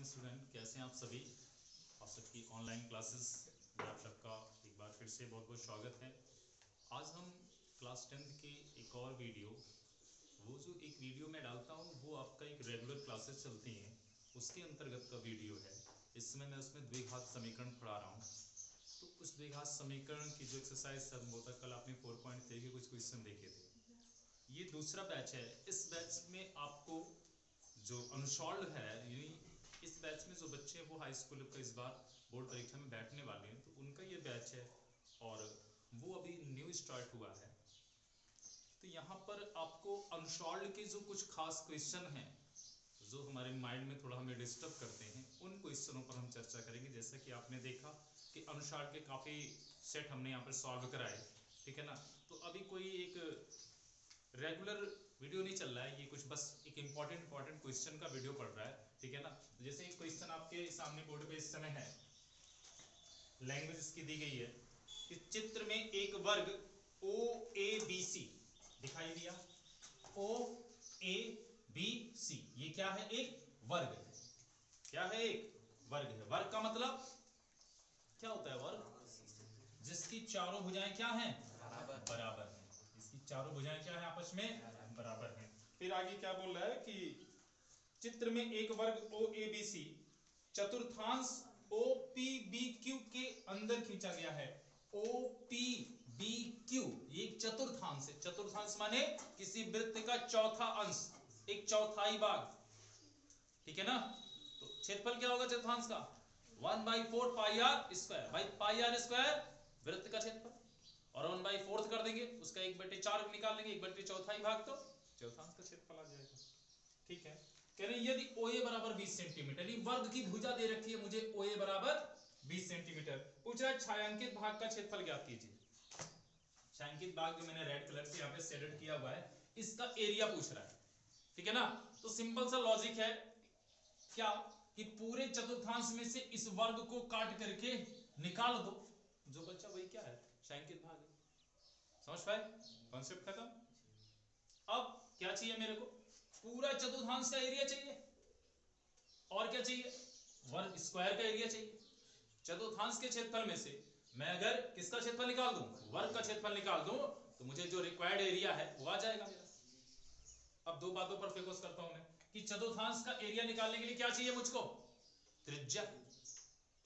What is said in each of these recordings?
Student, कैसे हैं आप सभी। आप सबकी ऑनलाइन क्लासेस में आप सबका एक बार फिर से बहुत बहुत स्वागत है। आज हम क्लास 10th के एक और वीडियो, वो जो एक वीडियो मैं डालता हूँ वो आपका एक रेगुलर क्लासेस चलती हैं उसके अंतर्गत का वीडियो है। इस समय मैं उसमें द्विघात समीकरण पढ़ा रहा हूँ। तो उस द्विघात समीकरण की जो एक्सरसाइज संभवतः कल आपने 4.3 के कुछ क्वेश्चन देखे थे। ये दूसरा बैच है। इस बैच में आपको जो अनसॉल्व्ड है, यानी इस बैच में जो बच्चे हैं वो हाई स्कूल का इस बार बोर्ड परीक्षा में बैठने वाले हैं, तो उनका ये बैच है और वो अभी न्यू स्टार्ट हुआ है। तो यहाँ पर आपको अनसॉल्व्ड के जो कुछ खास क्वेश्चन हैं जो हमारे माइंड में थोड़ा हमें डिस्टर्ब करते हैं, उन क्वेश्चनों पर हम चर्चा करेंगे। जैसा कि आपने देखा कि अनसॉल्व्ड के काफ़ी सेट हमने यहाँ पर सॉल्व कराए, ठीक है ना। तो अभी कोई एक रेगुलर वीडियो नहीं चल रहा है, ये कुछ बस एक इंपॉर्टेंट क्वेश्चन का वीडियो पढ़ रहा है, ठीक है ना। जैसे एक क्वेश्चन आपके सामने बोर्ड पे इस समय है, लैंग्वेज इसकी दी गई है कि चित्र में एक वर्ग ओ ए बी सी दिखाई दिया। ओ ए बी सी ये क्या है? एक वर्ग है। क्या है? एक वर्ग है। वर्ग का मतलब क्या होता है? वर्ग जिसकी चारों भुजाएं क्या हैं? बराबर हैं। इसकी चारों भुजाएं क्या है? आपस में बराबर हैं। फिर आगे क्या बोल रहा है कि चित्र में एक वर्ग ओ ए बी सी चतुर्थांश ओ पी बी क्यू के अंदर खींचा गया है। ओ पी बी क्यू ये एक चतुर्थांश है। चतुर्थांश माने किसी वृत्त का चौथा अंश, एक चौथाई भाग, ठीक है ना। तो क्षेत्रफल क्या होगा चतुर्थांश का? 1/4 पाई आर स्क्वायर। भाई पाई आर स्क्वायर वृत्त का क्षेत्रफल और 1/4 कर देंगे, उसका 1/4 निकाल लेंगे, 1/4 भाग, तो चौथांश का क्षेत्रफल आ जाएगा। ठीक है। कह रहे यदि OA बराबर 20 सेंटीमीटर, वर्ग की भुजा दे रखी है मुझे OA बराबर 20 सेंटीमीटर। पूछ रहा है छायांकित भाग का क्षेत्रफल ज्ञात कीजिए। छायांकित भाग जो मैंने रेड कलर से यहाँ पे शेडेड किया हुआ है, इसका एरिया पूछ रहा है, ठीक है ना। तो सिंपल सा लॉजिक है क्या कि पूरे चतुर्थांश में से इस वर्ग को काट करके निकाल दो, जो बच्चा वही क्या है? छायांकित भाग है। समझ पाए? कॉन्सेप्ट खत्म। अब क्या चाहिए मेरे को? पूरा चतुर्थांश का एरिया चाहिए और क्या चाहिए? वर्ग स्क्वायर का एरिया चाहिए। चतुर्थांश के क्षेत्रफल में से मैं अगर किसका क्षेत्रफल निकाल दूं? वर्ग का क्षेत्रफल निकाल दूं, तो मुझे जो रिक्वायर्ड एरिया है वो आ जाएगा मेरा। अब दो बातों पर फोकस करता हूं मैं कि चतुर्थांश का एरिया निकालने के लिए क्या चाहिए मुझको? त्रिज्या,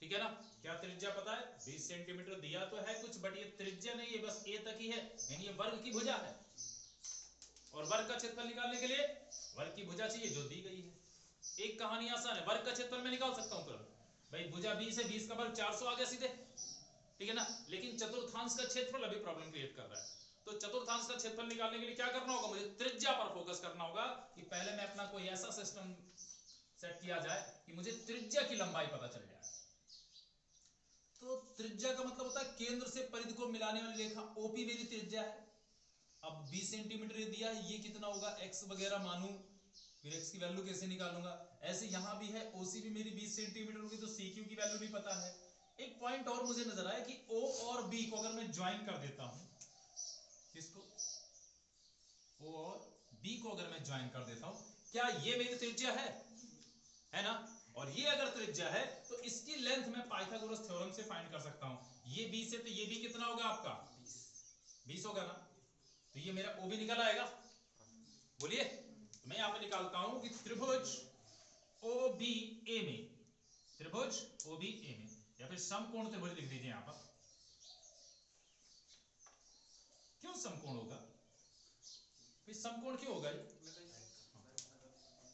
ठीक है ना। क्या त्रिज्या पता है? 20 सेंटीमीटर दिया तो है कुछ, बट ये त्रिज्या नहीं है, बस ए तक ही है, यानी ये वर्ग की भुजा है। और वर्ग का क्षेत्रफल निकालने के लिए वर्ग की भुजा चाहिए जो दी गई है। एक कहानी आसान है, वर्ग का क्षेत्रफल मैं निकाल सकता हूं तुरंत। भाई भुजा 20 है, 20 का वर्ग 400 आ गया सीधे, ठीक है ना। लेकिन चतुर्थांश का क्षेत्रफल अभी प्रॉब्लम क्रिएट कर रहा है। तो चतुर्थांश का क्षेत्रफल निकालने के लिए क्या करना होगा? मुझे त्रिज्या पर फोकस करना होगा कि पहले मैं अपना कोई ऐसा सिस्टम सेट किया जाए कि मुझे त्रिज्या की लंबाई पता चल जाए। तो त्रिज्या का मतलब होता है केंद्र से परिधि को मिलाने वाली रेखा। ओपी मेरी त्रिज्या है। अब 20 सेंटीमीटर दिया है, ये कितना होगा? x वगैरह मानू, फिर x की वैल्यू कैसे निकालूंगा? ऐसे यहां भी है, OC भी मेरी 20 सेंटीमीटर होगी, तो CQ की वैल्यू भी पता है। एक पॉइंट और मुझे नजर आया कि O और B को अगर मैं ज्वाइन कर देता हूं, किसको? O और B को अगर मैं ज्वाइन कर देता हूं, क्या ये मेरी त्रिज्या है ना। और ये अगर त्रिज्या है तो इसकी लेंथ मैं पाइथागोरस थ्योरम से फाइंड कर सकता हूं। ये 20 है तो ये भी कितना होगा आपका? 20 होगा ना। तो ये मेरा OB निकल आएगा। बोलिए, तो मैं यहां पे निकालता हूं कि त्रिभुज OBA में, त्रिभुज OBA में, या फिर समकोण त्रिभुज लिख दीजिए यहां पर। क्यों समकोण होगा? फिर समकोण क्यों होगा?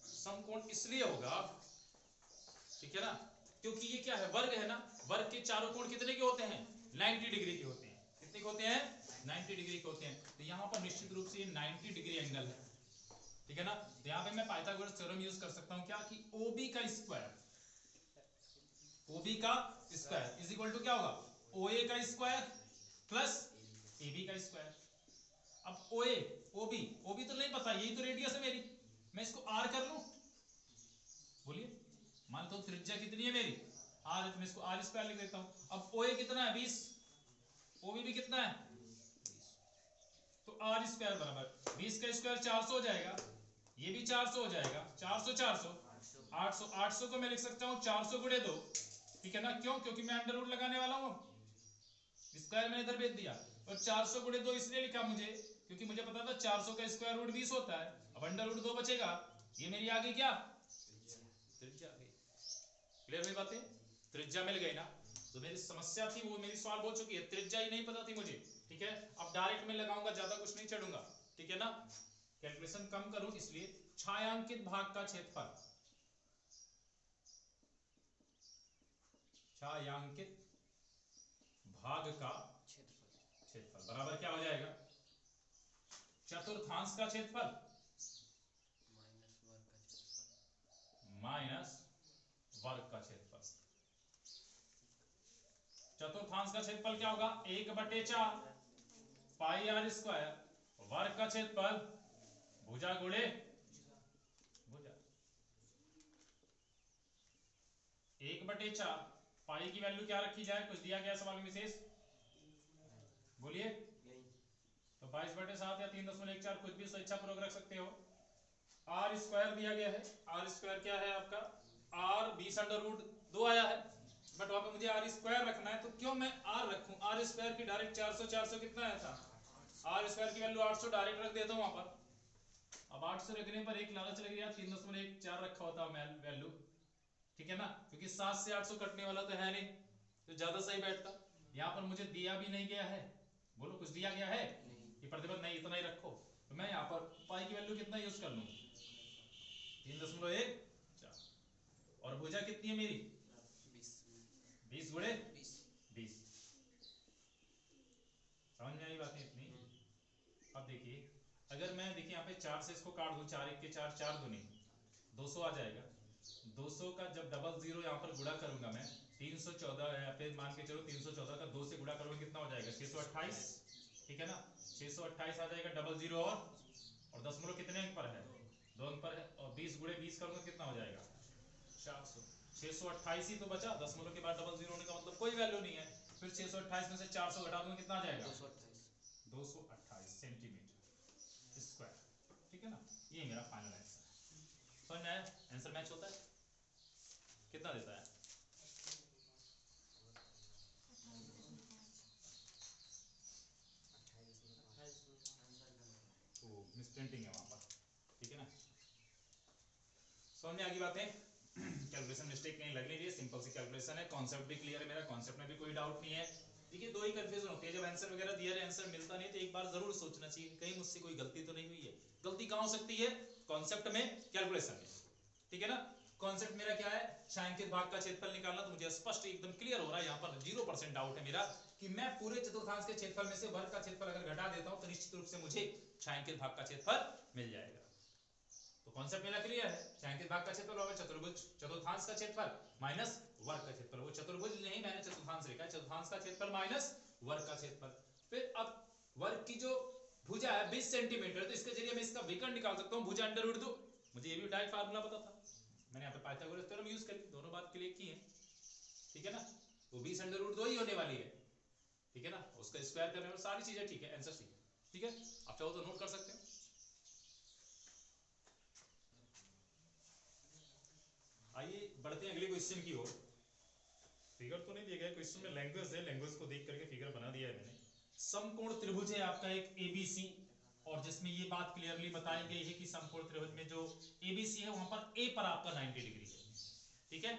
समकोण इसलिए होगा, ठीक है ना, क्योंकि ये क्या है? वर्ग है ना। वर्ग के चारों कोण कितने के होते हैं? 90 डिग्री के होते हैं। कितने के होते हैं? 90 डिग्री के होते हैं। तो यहां पर निश्चित रूप से ये 90 डिग्री एंगल है, ठीक है ना। तो यहां पे मैं पाइथागोरस थ्योरम यूज कर सकता हूं क्या कि OB का स्क्वायर, OB का स्क्वायर इज इक्वल टू क्या होगा? OA का स्क्वायर प्लस AB का स्क्वायर। अब OA OB तो नहीं पता, यही तो रेडियस है मेरी, मैं इसको R कर लूं। बोलिए, मान लो त्रिज्या कितनी है मेरी? R है, तो मैं इसको R स्क्वायर लिख देता हूं। अब OA कितना है? 20, OB भी कितना है? 20। तो R स्क्वायर बराबर 20 का स्क्वायर 400 हो जाएगा, ये भी 400 हो जाएगा, 400 400 800, 800 को मैं लिख सकता हूँ 400 गुणे 2, ठीक है ना, क्यों, क्योंकि मैं अंडर रूट लगाने वाला हूँ, स्क्वायर मैंने इधर भेज दिया, और 400 गुणे 2 इसलिए लिखा मुझे क्योंकि मुझे पता था 400 का स्क्वायर रूट 20 होता है, अब अंडर रूट 2 बचेगा, ये मेरी आ गई क्या, त्रिज्या आ गई। क्लियर हुई बातें, त्रिज्या मिल गई ना, तो मेरी समस्या थी वो मेरी सॉल्व हो चुकी है, त्रिज्या ही नहीं पता थी मुझे, ठीक है, अब डायरेक्ट में लगाऊंगा, ज्यादा कुछ नहीं चढ़ूंगा, ठीक है ना, कैलकुलेशन कम करूं इसलिए छायांकित भाग का क्षेत्रफल, छायांकित भाग का क्षेत्रफल बराबर क्या हो जाएगा, चतुर्थांश का क्षेत्रफल माइनस वर्ग का क्षेत्रफल। चतुर्थांश का क्षेत्रफल क्या होगा, 1/4 पाई आर स्क्वायर, वर्ग का क्षेत्रफल भुजा गुणे भुजा, 1/4 पाई की वैल्यू क्या रखी जाए, कुछ दिया गया सवाल में विशेष, बोलिए, तो 22/7 या 3.14 कुछ भी स्वेच्छा पूर्वक रख सकते हो। आर स्क्वायर दिया गया है, आर स्क्वायर क्या है आपका, आर 20√2 आया है, बट वहां पे मुझे आर स्क्वायर रखना है, तो क्यों मैं आर रखूं, आर स्क्वायर की डायरेक्ट 400 400 कितना आया था, आर स्क्वायर की वैल्यू 800 डायरेक्ट रख देता हूं वहां पर, अब 800 रखने पर एक लालच लग गया, 3.14 रखा होता वैल्यू, ठीक है ना, क्योंकि 7 से 800 कटने वाला तो है नहीं, तो ज्यादा सही बैठता, यहाँ पर मुझे दिया भी नहीं गया है, बोलो कुछ दिया गया है, ये प्रतिबंध नहीं, इतना ही रखो, तो मैं यहाँ पर पाई की वैल्यू कितना यूज कर लूं, 3.14, और भुजा कितनी है मेरी 20 गुणे 20, समझ में आई बातें इतनी। अब देखिए अगर मैं देखिए यहाँ पे 4 से इसको काट दूं, 4 1 के 4 4 दूनी 200 आ जाएगा, 200 का जब डबल जीरो यहाँ पर गुणा करूंगा मैं 314, या फिर मान के चलो 314 का 2 से गुणा करूंगा कितना हो जाएगा 628, ठीक है ना, 628 आ जाएगा डबल जीरो, और दशमलव कितने अंक पर है, 2 अंक पर है, और 20 गुणे 20 करूंगा कितना हो जाएगा 400, 628 ही तो बचा, दशमलव के बाद डबल जीरो होने का मतलब कोई वैल्यू नहीं है, फिर 628 में से 400 घटा दूंगा कितना आ जाएगा 228 सेंटीमीटर स्क्वायर, ठीक है ना, ये मेरा फाइनल आंसर है, समझ में आया, आंसर मैच होता है, कितना देता है, वो मिसप्रिंटिंग है वहां पर, ठीक है ना, समझ में आ गई बातें, कैलकुलेशन मिस्टेक कहीं लग नहीं रही है, सिंपल सी कैलकुलेशन है, कॉन्सेप्ट भी क्लियर है मेरा, कॉन्सेप्ट में भी कोई डाउट नहीं है, देखिए दो ही कंफ्यूजन होती है, जब आंसर वगैरह दिया है आंसर मिलता नहीं तो एक बार जरूर सोचना चाहिए कहीं मुझसे कोई गलती तो नहीं हुई है, गलती कहां हो सकती है, कॉन्सेप्ट में, कैलकुलेशन में, ठीक है ना, कॉन्सेप्ट मेरा क्या है, छायांकित भाग का क्षेत्रफल निकालना, तो मुझे स्पष्ट एकदम क्लियर हो रहा है, यहाँ पर 0% डाउट है मेरा कि मैं पूरे चतुर्थांश के क्षेत्रफल में से वर्ग का क्षेत्रफल अगर घटा देता हूं तो निश्चित रूप से मुझे छायांकित भाग का क्षेत्रफल मिल जाएगा, तो कॉन्सेप्ट मेरा क्लियर है, छायांकित भाग का क्षेत्रफल बराबर चतुर्भुज चतुर्थांश का क्षेत्रफल माइनस वर्ग का क्षेत्रफल, वो चतुर्भुज नहीं मैंने चतुर्थांश लिखा है, चतुर्थांश का क्षेत्रफल माइनस वर्ग का क्षेत्रफल, फिर अब वर्ग की जो भुजा है 20 सेंटीमीटर, तो इसके जरिए मैं इसका विकर्ण निकाल सकता हूं, भुजा अंडर रूट 2, मुझे ये भी डायरेक्ट फार्मूला पता था, मैंने यहाँ पे पाइथागोरस थ्योरम यूज करके दोनों बात के लिए की है, ठीक है ना, वो 20 अंडर रूट 2 ही होने वाली है, ठीक है ना, उसका स्क्वायर करने में सारी चीजें ठीक है, आंसर ठीक है, ठीक है, आप चाहो तो नोट कर सकते हो। आइए बढ़ते हैं अगले क्वेश्चन की ओर, फिगर तो नहीं दिया गया क्वेश्चन में, लैंग्वेज है, लैंग्वेज को देख करके फिगर बना दिया है मैंने, समकोण त्रिभुज है आपका एक एबीसी, और जिसमें ये बात क्लियरली बताई गई है कि समकोण त्रिभुज में जो एबीसी है वहां पर ए पर आपका 90 डिग्री है, ठीक है,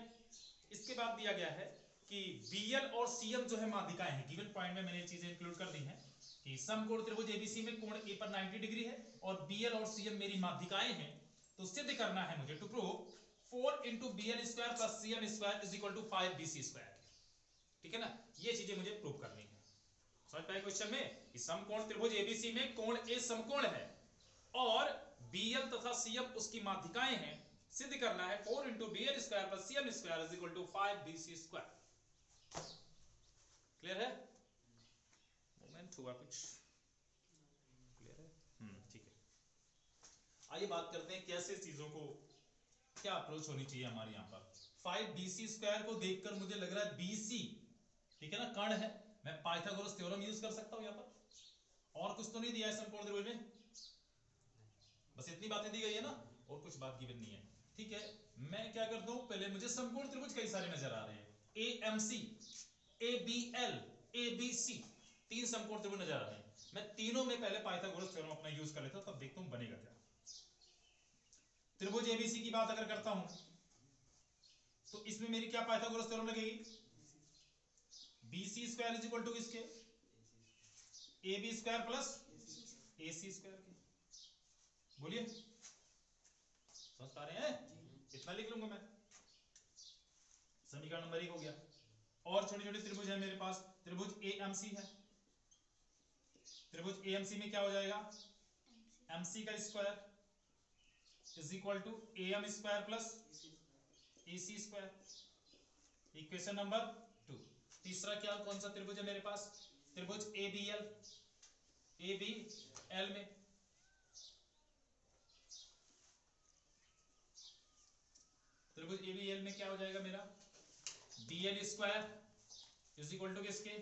इसके बाद दिया गया है कि बीएल और सीएम जो है माध्यिकाएं हैं, गिवन पॉइंट में मैंने ये चीजें इंक्लूड कर दी हैं कि समकोण त्रिभुज एबीसी में कोण ए पर 90 डिग्री है और बीएल और सीएम मेरी माध्यिकाएं हैं, तो सिद्ध करना है मुझे, to prove 4 into bl square plus cm square is equal to 5 bc square, ठीक है ना, ये चीजें मुझे प्रूव करनी है, समझ पाए क्वेश्चन में कि समकोण त्रिभुज एबीसी में कोण ए समकोण है और bl तथा cm उसकी माध्यिकाएं हैं, सिद्ध करना है 4 into bl square plus cm square is equal to 5 bc square, clear है, मोमेंट हुआ कुछ, क्लियर है, ठीक है, आइए बात करते हैं कैसे चीजों को क्या अप्रोच होनी चाहिए हमारे यहाँ पर, 5 BC स्क्वायर को देखकर मुझे लग रहा है BC, ठीक है ना, कर्ण है, मैं पाइथागोरस थ्योरम यूज कर सकता हूं यहाँ पर, और कुछ तो नहीं दिया है समकोण त्रिभुज में, बस इतनी बातें दी गई है ना, और कुछ बात गिवन नहीं है, ठीक है। मैं क्या करता हूं, पहले मुझे समकोण त्रिभुज कई सारे नजर आ रहे हैं, AMC, ABL, ABC, 3 समकोण त्रिभुज नजर आ रहे हैं। मैं तीनों में पहले पाइथागोरस थ्योरम अपना यूज कर लेता हूं, तब देखता हूं बनेगा क्या। त्रिभुज ABC की बात अगर करता हूं तो इसमें मेरी क्या पाइथागोरस थ्योरम लगेगी, BC square is equal to किसके, AB square plus AC square के। बोलिए समझ पा रहे हैं, इतना लिख लूंगा मैं, समीकरण नंबर 1 हो गया। और छोटे छोटे त्रिभुज है मेरे पास, त्रिभुज AMC है, त्रिभुज AMC में क्या हो जाएगा, MC का square is equal to AM square plus AC square, equation number 2। तीसरा क्या, कौन सा त्रिभुज है मेरे पास, त्रिभुज ABL, ABL में त्रिभुज ABL में क्या हो जाएगा मेरा, BL square is equal to किसके,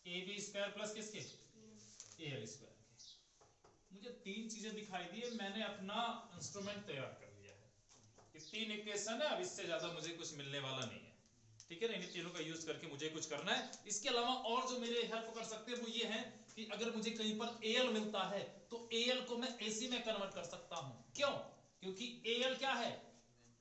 AB स्क्वायर प्लस किसके, AL स्क्वायर के। मुझे 3 चीजें दिखाई दी है, मैंने अपना इंस्ट्रूमेंट तैयार कर लिया है, ये 3 इक्वेशन है, अब इससे ज्यादा मुझे कुछ मिलने वाला नहीं है, ठीक है ना। इन तीनों का यूज करके मुझे कुछ करना है। इसके अलावा और जो मेरे हेल्प कर सकते हैं वो ये है कि अगर मुझे कहीं पर AL मिलता है तो AL को मैं AC में कन्वर्ट कर सकता हूं, क्यों, क्योंकि AL क्या है,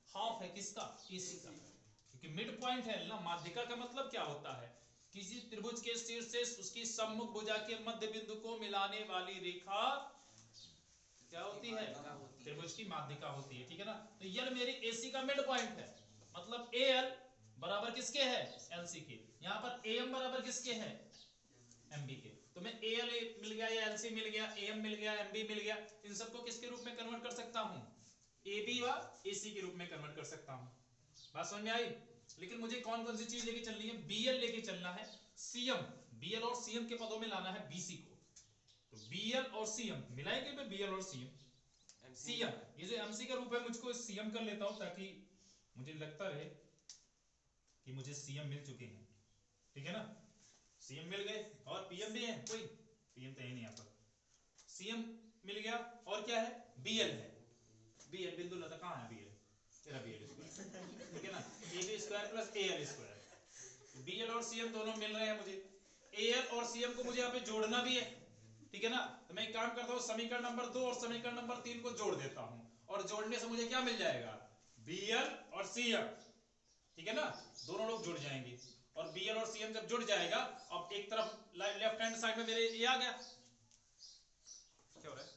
हाफ है किसका, AC का, क्योंकि मिड पॉइंट है ना। माध्यिका का मतलब क्या होता है, किसी त्रिभुज के शीर्ष से उसकी सम्मुख भुजा के मध्य बिंदु को मिलाने वाली रेखा क्या होती है, त्रिभुज की माध्यिका होती है, ठीक है ना। तो ये मेरी AC का मिड पॉइंट है, मतलब AL बराबर किसके है, LC के। यहां पर AM बराबर किसके है, MB के। तो मैं AL मिल गया या LC मिल गया, AM मिल गया, MB मिल गया, इन सबको किसके रूप में कन्वर्ट कर सकता हूं, AB व AC के रूप में कन्वर्ट कर सकता हूं। बात समझ में आई। लेकिन मुझे कौन कौन सी चीज लेके चलनी है, BL लेके चलना है, CM, BL और CM के पदों में लाना है BC को। तो BL और CM मिलाएंगे मैं, BL और CM, ये जो MC का रूप है मुझको CM कर लेता हूं, ताकि मुझे लगता रहे कि मुझे CM मिल चुके हैं, ठीक है ना। CM मिल गए, और PM भी है कोई, PM तो है नहीं यहाँ पर, CM मिल गया, और क्या है, BL है, BL बिंदु लता कहाँ है, BL तेरा BL स्क्वायर, ठीक है ना, AB square plus AL square. BL और CM दोनों मिल रहे हैं मुझे, AL और CM को मुझे यहाँ पे जोड़ना भी है, ठीक है ना। तो मैं एक काम करता हूँ, समीकरण नंबर 2 और समीकरण नंबर 3 को जोड़ देता हूँ, और जोड़ने से मुझे क्या मिल जाएगा, BL और CM, ठीक है ना, दोनों लोग जुड़ जाएंगे। और BL और CM जब जुड़ जाएगा, अब एक तरफ लेफ्ट हैंड साइड में मेरे ये आ गया, क्या हो रहा है,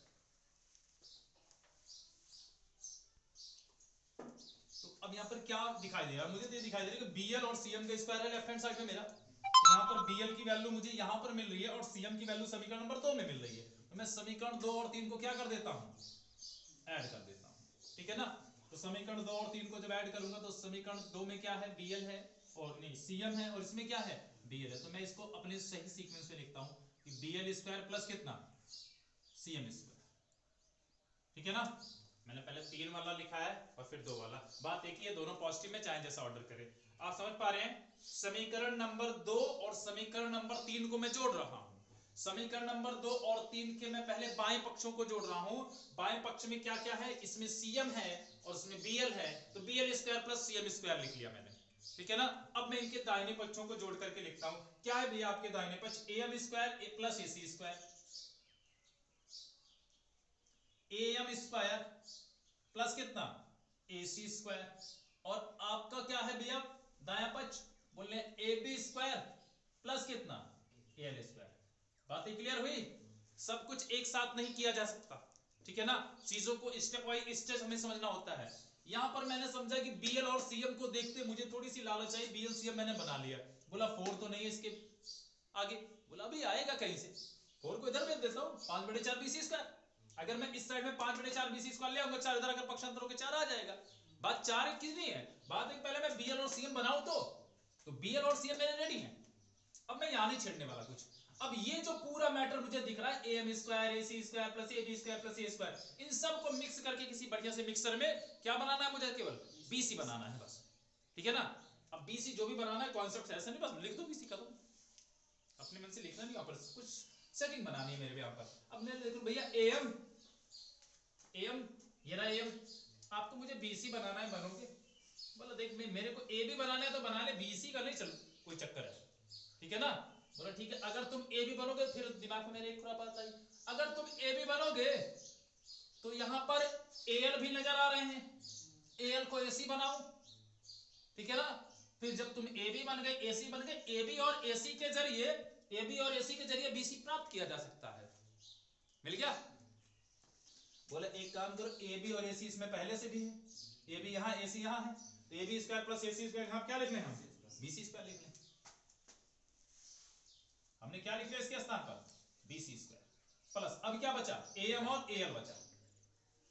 तो अब यहाँ पर क्या दिखाई दे रहा है, मुझे तो ये दिखाई दे रहा है कि BL और CM का स्क्वायर है लेफ्ट हैंड साइड में मेरा। तो यहाँ पर BL की वैल्यू मुझे यहाँ पर मिल रही है, और CM की वैल्यू समीकरण नंबर 2 में मिल रही है। तो मैं समीकरण 2 और 3 को क्या कर देता हूँ, ऐड कर देता हूँ, ठीक है ना। तो समीकरण 2 और 3 को जब ऐड करूंगा तो समीकरण 2 में क्या है, BL है, और नहीं CM है, और इसमें क्या है, BL है। तो मैं इसको अपने सही सीक्वेंस में लिखता हूं कि BL स्क्वायर प्लस कितना, CM स्क्वायर, ठीक है ना। मैंने पहले 3 वाला लिखा है और फिर 2 वाला, बात एक ही है, दोनों पॉजिटिव में चाहे जैसा ऑर्डर करें। आप समझ पा रहे हैं। समीकरण नंबर 2 और समीकरण नंबर 3 को मैं जोड़ रहा हूं। समीकरण नंबर 2 और 3 के मैं पहले बाएं पक्षों को जोड़ रहा हूं। बाएं पक्ष में क्या क्या है, इसमें CM है और इसमें BL है, तो BL square plus CM square लिख लिया मैंने, ठीक है ना। अब मैं इनके दाहिने पक्षों को जोड़ करके लिखता हूं, क्या है भैया आपके दाहिने पक्ष, AM square plus AC square, AM square plus कितना, AC स्क्वायर, और आपका क्या है भैया दाया पक्ष, बोले AB स्क्वायर प्लस कितना, AL स्क्वायर। बातें क्लियर हुई। सब कुछ एक साथ नहीं किया जा सकता, ठीक है ना, चीजों को स्टेप बाय स्टेप हमें समझना होता है। यहां पर मैंने समझा कि BL और CM को देखते मुझे थोड़ी सी लालच आई, BL CM मैंने बना लिया, बोला 4 तो नहीं है इसके आगे, बोला अभी आएगा कहीं से, 4 को इधर भेज देता हूं, 5/4 BC स्क्वायर। अगर मैं इस साइड में 5/4 BC स्क्वायर ले आऊंगा, 4 इधर अगर पक्षांतरों के 4 आ जाएगा। बात 4 की नहीं है, बात एक पहले मैं BL और CM बनाऊं तो BL और CM मेरे रेडी है, अब मैं यहां नहीं छेड़ने वाला कुछ। अब ये जो पूरा मैटर मुझे दिख रहा है, AM square AC square plus AB square plus A square, इन सब को मिक्स करके किसी बढ़िया से मिक्सर में क्या बनाना है, मुझे केवल BC बनाना है बस, ठीक है ना। अब BC जो भी बनाना है, कॉन्सेप्ट ऐसा नहीं बस लिख दो BC का, अपने मन से लिखना नहीं, पर कुछ सेटिंग बनानी है मेरे यहाँ पर। अब मैं देखो भैया AM ये रहा एम, आपको मुझे बीसी बनाना है, बनोगे? बोला देख मेरे को ए बी बनाना है तो बना ले, बीसी का नहीं चल कोई चक्कर है, ठीक है ना? बोला ठीक है, अगर तुम ए बी बनोगे, फिर दिमाग में मेरे एक खुरापात आई, अगर तुम ए बी बनोगे तो यहां पर एल भी नजर आ रहे हैं, एल को एसी बनाओ, ठीक है ना? फिर जब तुम ए बी बन गए, एसी बन गए, ए बी और एसी के जरिए, ए बी और एसी के जरिए बीसी प्राप्त किया जा सकता है। मिल गया? बोले एक काम करो, ए बी और एसी इसमें पहले से भी है, ए बी यहां, एसी यहां है, तो A B square plus AC square यहां क्या लिख लें हम? बीसी स्क्वायर लिख लें। हमने क्या लिख लिया इसके स्थान पर? बीसी स्क्वायर प्लस, अब क्या बचा? एम और एल बचा।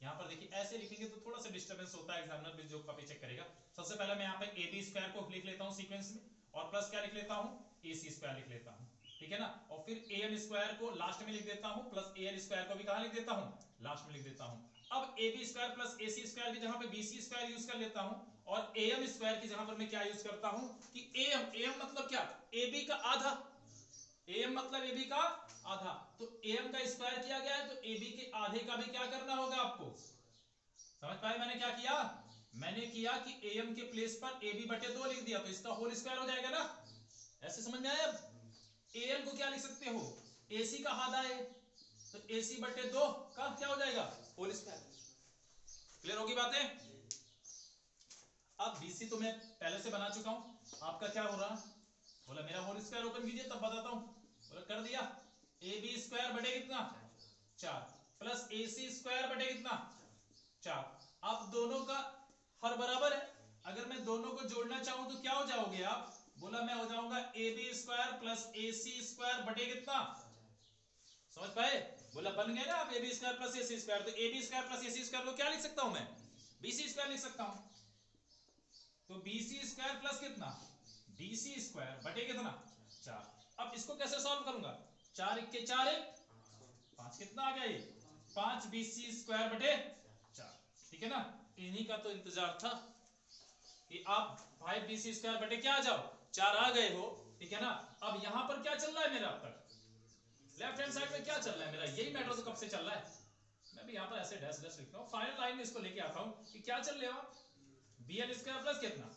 यहां पर देखिए ऐसे लिखेंगे तो थोड़ा सा डिस्टर्बेंस होता है, एग्जामिनर भी जो कॉपी चेक करेगा। सबसे पहले मैं यहां पे ए बी स्क्वायर को लिख लेता हूं सीक्वेंस में, और प्लस क्या लिख लेता हूं? ए सी स्क्वायर लिख लेता हूं, ठीक है ना? और फिर ए एम स्क्वायर को लास्ट में लिख देता हूं, प्लस ए एल स्क्वायर को भी कहां लिख देता हूं? लास्ट में लिख देता हूं। अब A B square plus A C square की जगह पे बी सी स्क्वायर यूज कर लेता हूं, और ए एम स्क्वायर की जगह पर मैं क्या यूज करता हूं कि ए एम मतलब क्या? ए बी का आधा, एम मतलब ए बी का आधा, तो एम का स्क्वायर किया गया है, तो ए बी के आधे का भी क्या करना होगा आपको? समझ पाए मैंने क्या किया? मैंने किया कि एम के प्लेस पर ए बी बटे 2 लिख दिया, तो इसका होल स्क्वायर हो जाएगा ना? ऐसे समझ में आया? अब एल को क्या लिख सकते हो? एसी का आधा है, तो एसी बटे 2 का क्या हो जाएगा? Whole square. क्लियर होगी बातें? अब बीसी तो मैं पहले से बना चुका हूं, आपका क्या हो रहा? बोला मेरा होल स्क्वायर ओपन कीजिए तब बताता हूं। बोला कर दिया, ए बी स्क्वायर बटे कितना? 4 प्लस ए सी स्क्वायर बटे कितना? 4। अब दोनों का हर बराबर है, अगर मैं दोनों को जोड़ना चाहूं तो क्या हो जाओगे आप? बोला मैं हो जाऊंगा A B square plus A C square बटे कितना? समझ पाए? बोला बन गया ना आप A B square plus A C square, तो A B square plus A C square को क्या लिख सकता हूं मैं? बी सी स्क्वायर लिख सकता हूं। तो बी सी स्क्वायर प्लस कितना? डी सी स्क्वायर बटे कितना? 4। अब इसको कैसे सॉल्व करूंगा? 4 1 के 4 1 5, कितना आ गया ये? 5 बी सी स्क्वायर बटे 4, ठीक है ना? इन्हीं का तो इंतजार था कि आप 5 बी सी स्क्वायर बटे क्या आ जाओ? 4 आ गए हो, ठीक है ना? अब यहां पर क्या चल रहा है मेरा? अब तक लेफ्ट हैंड साइड में क्या चल रहा है मेरा? यही मैटर तो कब से चल रहा है। मैं भी यहां पर ऐसे डैश डैश लिखता हूं, फाइनल लाइन में इसको लेके आता हूं कि क्या चल रहे हो आप? बी एल स्क्वायर प्लस कितना?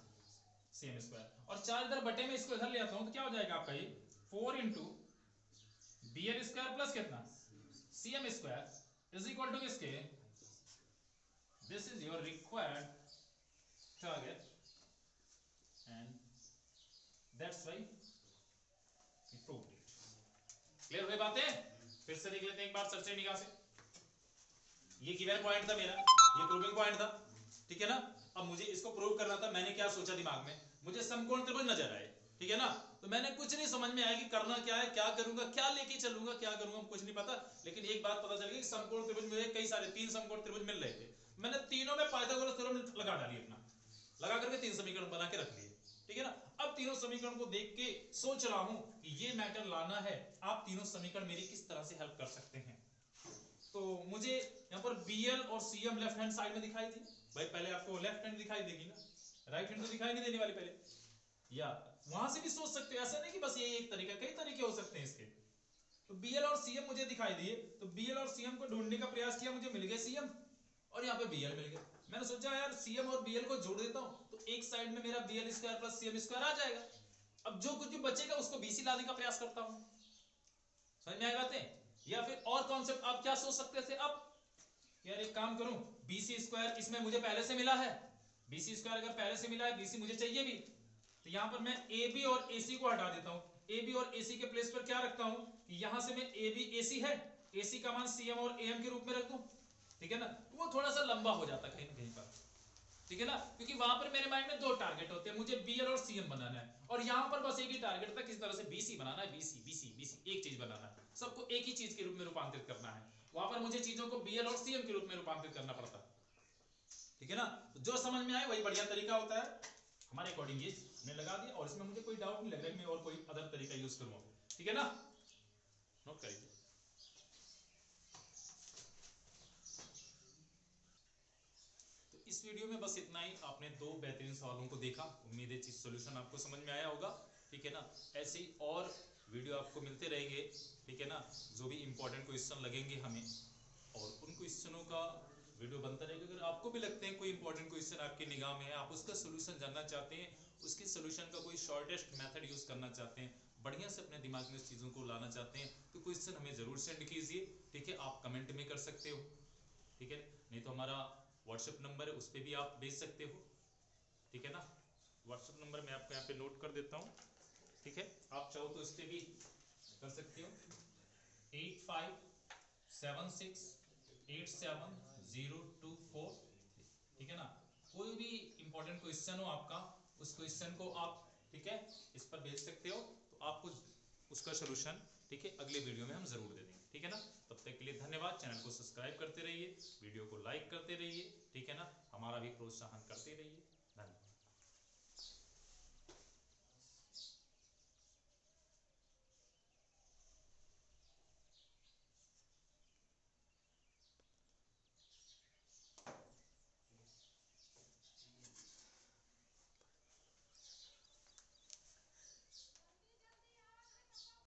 सी एम स्क्वायर, और 4 इधर बटे में इसको इधर ले आता हूं तो क्या हो जाएगा आपका? ये 4 into B L square plus कितना? C M square is equal to किसके? This is your required target and that's why we proved it. Clear हुई बातें? फिर से देख लेते हैं एक बार सरसरी निगाह से। ये गिवन पॉइंट था मेरा, ये प्रूविंग पॉइंट था, ठीक है ना? अब मुझे इसको प्रूव करना था। मैंने क्या सोचा दिमाग में? मुझे समकोण त्रिभुज नजर आए, ठीक है ना? तो मैंने कुछ नहीं समझ में आया कि करना क्या है, क्या करूंगा, क्या लेके चलूंगा, क्या करूंगा, कुछ नहीं पता। लेकिन एक बात पता चल गई कि समकोण त्रिभुज मुझे कई सारे 3 समकोण त्रिभुज मिल रहे थे। मैंने तीनों में पाइथागोरस थ्योरम लगा डाली, अपना लगा करके 3 समीकरण बना के रख लिए, ठीक है ना? अब तीनों समीकरण को देख के सोच रहा हूं कि ये मैटर लाना है, आप तीनों समीकरण मेरी किस तरह से हेल्प कर सकते हैं। तो मुझे यहाँ पर BL और CM लेफ्ट हैंड साइड में दिखाई दी। भाई पहले आपको लेफ्ट हैंड दिखाई देगी ना, राइट हैंड तो दिखाई नहीं देने वाली पहले। या वहां से भी सोच सकते हो, ऐसा नहीं कि बस ये एक तरीका, कई तरीके हो सकते हैं इसके। तो BL और CM मुझे दिखाई दिए, तो BL और CM को ढूंढने का प्रयास किया, मुझे मिल गए CM और यहाँ पे BL मिल गया। मैंने सोचा यार CM और BL को जोड़ देता हूँ, तो एक साइड में मेरा BL square plus CM square आ जाएगा। अब जो कुछ भी बचेगा उसको BC लाने का प्रयास करता हूँ। समझ में आई बातें? या फिर और कॉन्सेप्ट आप क्या सोच सकते थे? अब यार एक काम करूं, BC स्क्वायर इसमें मुझे पहले से मिला है, BC स्क्वायर अगर पहले से मिला है, BC मुझे चाहिए भी, तो यहां पर मैं AB और AC को हटा देता हूं। AB और AC के प्लेस पर क्या रखता हूं कि यहां से मैं AB AC है, AC का मान CM और AM के रूप में रख दूं, ठीक है ना? तो वो थोड़ा सा लंबा हो जाता कहीं ना कहीं पर, ठीक है ना? क्योंकि वहां पर मेरे माइंड में 2 टारगेट होते हैं, मुझे BL और CM बनाना है, और यहां पर बस एक ही टारगेट था, किस तरह से BC बनाना है, BC BC BC एक चीज बनाना है, सबको एक ही चीज के रूप में रूपांतरित करना है। वहां पर मुझे चीजों को BL और CM के रूप में रूपांतरित करना पड़ता, ठीक है ना? तो जो समझ में आए वही बढ़िया तरीका होता है। हमारे अकॉर्डिंग ये हमने लगा दिया, और इसमें मुझे कोई डाउट नहीं लग रहा है कि मैं और कोई अदर तरीका यूज करूंगा, ठीक है ना? नोट करिए। तो इस वीडियो में बस इतना ही। आपने 2 बेहतरीन सवालों को देखा, उम्मीद है चीज सोल्यूशन आपको समझ में आया होगा, ठीक है ना? ऐसे ही और वीडियो आपको मिलते रहेंगे, ठीक है ना? जो भी इंपॉर्टेंट क्वेश्चन लगेंगे हमें, और उन क्वेश्चनों का वीडियो बनता रहेगा। अगर आपको भी लगते हैं कोई इंपॉर्टेंट क्वेश्चन आपकी निगाह में है, आप उसका सोल्यूशन जानना चाहते हैं, उसकी सोल्यूशन का कोई शॉर्टेस्ट मेथड यूज़ करना चाहते हैं, बढ़िया से अपने दिमाग में उस चीज़ों को लाना चाहते हैं, तो क्वेश्चन हमें ज़रूर सेंड कीजिए। ठीक है, आप कमेंट में कर सकते हो, ठीक है, नहीं तो हमारा व्हाट्सएप नंबर है, उस पर भी आप भेज सकते हो। ठीक है ना, व्हाट्सएप नंबर मैं आपको यहाँ पे नोट कर देता हूँ। ठीक है, आप चाहो तो इस पर भी कर सकते हो, 8576870243। ठीक है ना, कोई भी इंपॉर्टेंट क्वेश्चन हो आपका, उस क्वेश्चन को आप, ठीक है, इस पर भेज सकते हो, तो आपको उसका सलूशन, ठीक है, अगले वीडियो में हम जरूर दे देंगे। ठीक है ना, तब तक के लिए धन्यवाद। चैनल को सब्सक्राइब करते रहिए, वीडियो को लाइक करते रहिए, ठीक है ना, हमारा भी प्रोत्साहन करते रहिए। धन्यवाद।